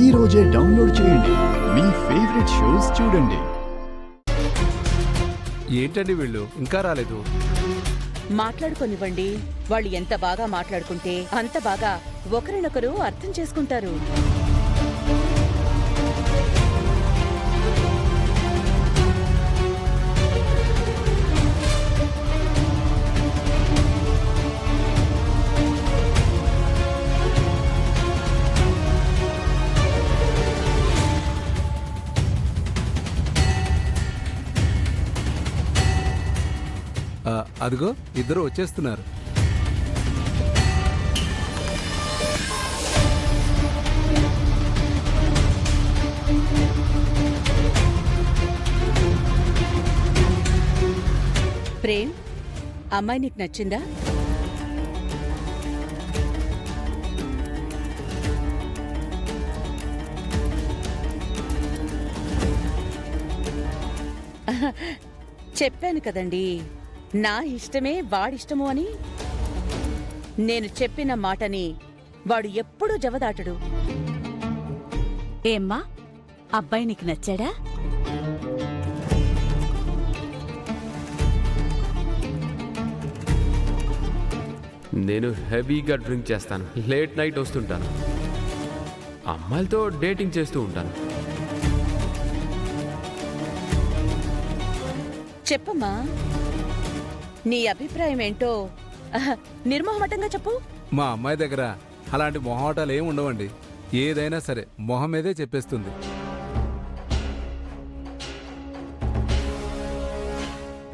ఈ రోజే డౌన్లోడ్ చేయండి. మీ ఫేవరెట్ షోస్ చూడండి. ఏంటండి వీళ్ళు ఇంకా రాలేదు? మాట్లాడుకొనివ్వండి. వాళ్ళు ఎంత బాగా మాట్లాడుకుంటే అంత బాగా ఒకరినొకరు అర్థం చేసుకుంటారు. అదిగో ఇద్దరు వచ్చేస్తున్నారు. ప్రేమ్, అమ్మాయి నీకు నచ్చిందా? చెప్పాను కదండి, నా ఇష్టమే వాడిష్టము అని. నేను చెప్పిన మాటని వాడు ఎప్పుడూ జవదాటడు. ఏమ్మా, అబ్బాయి నీకు నచ్చాడా? నేను హెవీగా డ్రింక్ చేస్తాను, లేట్ నైట్ వస్తుంటాను, అమ్మాయిలతో డేటింగ్ చేస్తూ ఉంటాను. చెప్పమ్మా, నీ అభిప్రాయం ఏంటో నిర్మోహమటంగా చెప్పు. మా అమ్మాయి దగ్గర అలాంటి మొహమాటాలు ఏమి ఉండవండి. ఏదైనా సరే మొహం మీదే చెప్పేస్తుంది.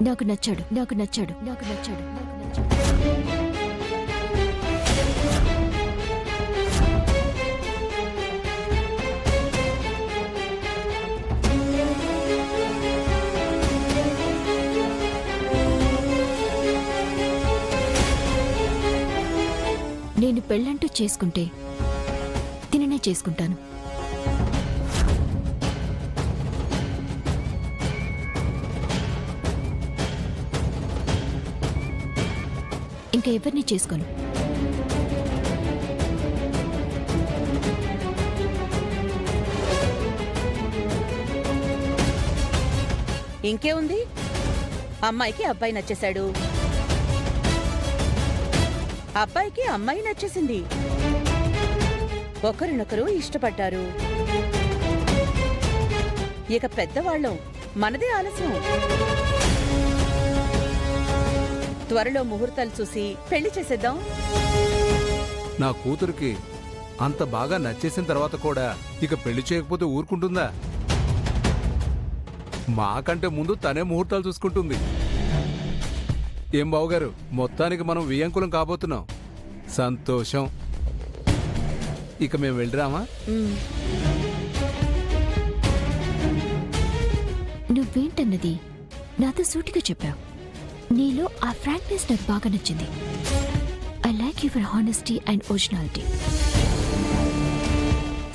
నాకు నచ్చాడు, నాకు నచ్చాడు, నాకు నచ్చాడు, నాకు నచ్చాడు. నేను పెళ్ళంటూ చేసుకుంటే తిననే చేసుకుంటాను. ఇంకా ఎవరిని చేసుకోను. ఇంకే ఉంది, అమ్మాయికి అబ్బాయి నచ్చేశాడు, అబ్బాయికి అమ్మాయి నచ్చేసింది, ఒకరినొకరు ఇష్టపడ్డారు. ఇక పెద్దవాళ్ళం, మనదే ఆలస్యం. త్వరలో ముహూర్తాలు చూసి పెళ్లి చేసేద్దాం. నా కూతురికి అంత బాగా నచ్చేసిన తర్వాత కూడా ఇక పెళ్లి చేయకపోతే ఊరుకుంటుందా? మాకంటే ముందు తనే ముహూర్తాలు చూసుకుంటుంది. ఏం బావుగారు, మొత్తానికి మనం వియంకులం కాబోతున్నాం. సంతోషం. ఇక మేము వెళ్ళరామా? నువ్వేంటన్నది నాతో సూటిగా చెప్పావు. నీలో ఆ ఫ్రాంక్నెస్ నాకు బాగా నచ్చింది. I like your honesty and originality.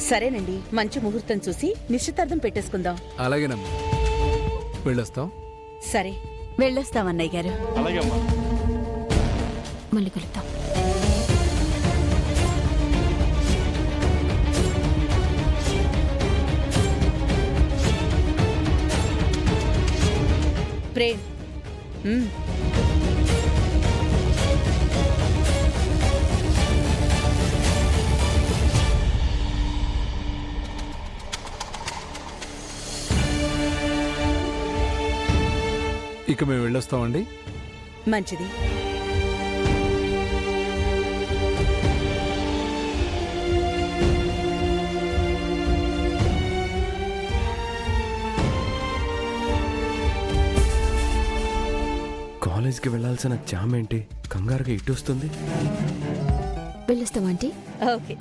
సరేనండి, మంచి ముహూర్తం చూసి నిశ్చితార్థం పెట్టేసుకుందాం. అలాగేనమ్మా, వెళ్ళొస్తాం. సరే, వెళ్ళొస్తాం అన్నయ్య గారు. మళ్ళీ కలుద్దాం. ప్రేమ్, ఇక మేము వెళ్ళొస్తామండి. మంచిది. కాలేజ్కి వెళ్ళాల్సిన జామ్ ఏంటి కంగారుగా ఇటు వస్తుంది? వెళ్ళొస్తావా ఆంటీ? ఓకే.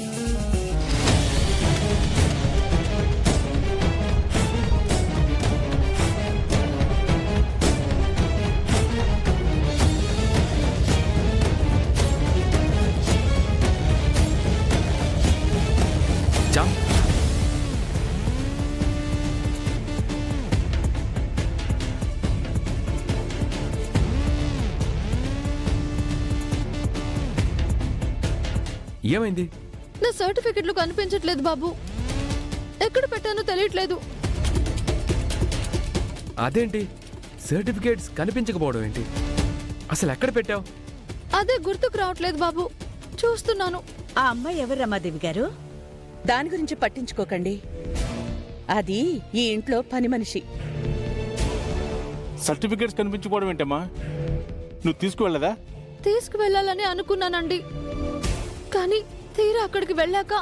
జామ్. ఏమైంది? నా సర్టిఫికెట్లు కనిపించట్లేదు బాబు. ఎక్కడ పెట్టానో తెలియట్లేదు. అదేంటి సర్టిఫికేట్స్ కనిపించకపోవడం ఏంటి? అసలు ఎక్కడ పెట్టావు? అదే గుర్తుకు రావట్లేదు బాబు. చూస్తున్నాను. ఆ అమ్మాయి ఎవరు రమాదేవి గారు? దాని గురించి పట్టించుకోకండి. అది ఈ ఇంట్లో పని మనిషి. సర్టిఫికేట్స్ కనిపించుకోవడం ఏంటమ్మా? నువ్వు తీసుకువెళ్ళదా? తీసుకువెళ్ళాలని అనుకున్నానండి, కానీ తీరా అక్కడికి వెళ్ళాక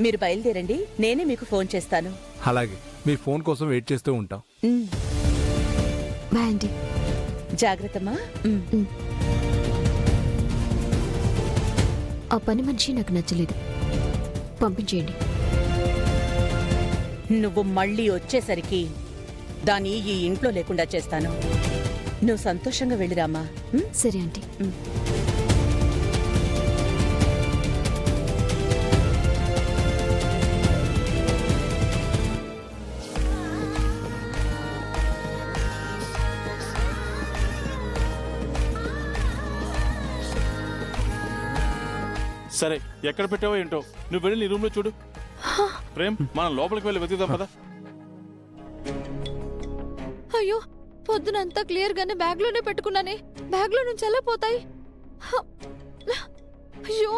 మీరు బయలుదేరండి, నేనే మీకు ఫోన్ చేస్తాను. అలాగే, మీ ఫోన్ కోసం వెయిట్ చేస్తూ ఉంటాం. ఉమ్, బాయ్ ఆంటీ. జాగ్రత్తమ్మా. ఉమ్. ఆ పని మనిషి నాకు నచ్చలేదు, పంపించేయండి. నువ్వు మళ్ళీ వచ్చేసరికి దాన్ని ఈ ఇంట్లో లేకుండా చేస్తాను. నువ్వు సంతోషంగా వెళ్ళిరామ్మా. సరే ఆంటీ. సరే, ఎక్కడ పెట్టావో ఏంటో. నువ్వు వెళ్ళి నీ రూమ్ లో చూడు. ప్రేమ్, మనం లోపలికి వెళ్ళి వెతుకుదాం పదా. అయ్యో, పొద్దునంతా క్లియర్ గానే బ్యాగ్ లోనే పెట్టుకున్నానే. బ్యాగ్ లో నుంచి ఎలా పోతాయి? అయ్యో,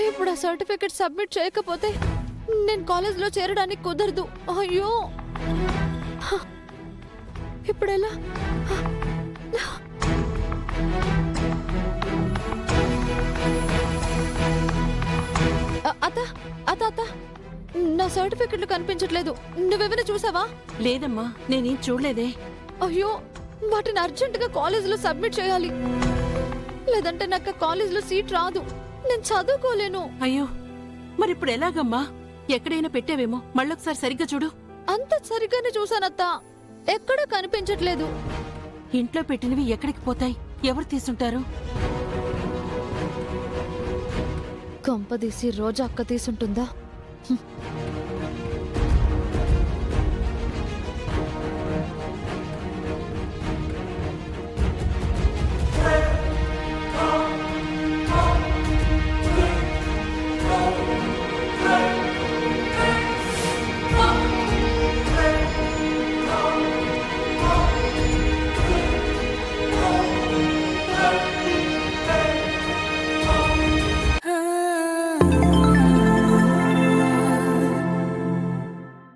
ఇప్పుడు ఆ సర్టిఫికెట్ సబ్మిట్ చేయకపోతే నేను కాలేజ్లో చేరడానికి కుదరదు. అయ్యో, ఇప్పుడెలా? అత్త అత్త అత్త, నా సర్టిఫికెట్లు కనిపించట్లేదు. నువ్వేమైనా చూసావా? లేదమ్మా, నేనేం చూడలేదే. అయ్యో, వాటిని అర్జెంటుగా కాలేజీలో సబ్మిట్ చేయాలి, లేదంటే నాకు కాలేజీలో సీట్ రాదు. నేను చదువుకోలేను. అయ్యో, మరిప్పుడు ఎలాగమ్మా? ఎక్కడైనా పెట్టావేమో, మళ్ళొకసారి సరిగ్గా చూడు. అంత సరిగ్గానే చూసానత్తా, ఎక్కడా కనిపించట్లేదు. ఇంట్లో పెట్టినవి ఎక్కడికి పోతాయి? ఎవరు తీసుంటారు? కొంపదీసి రోజా అక్క తీసుంటుందా?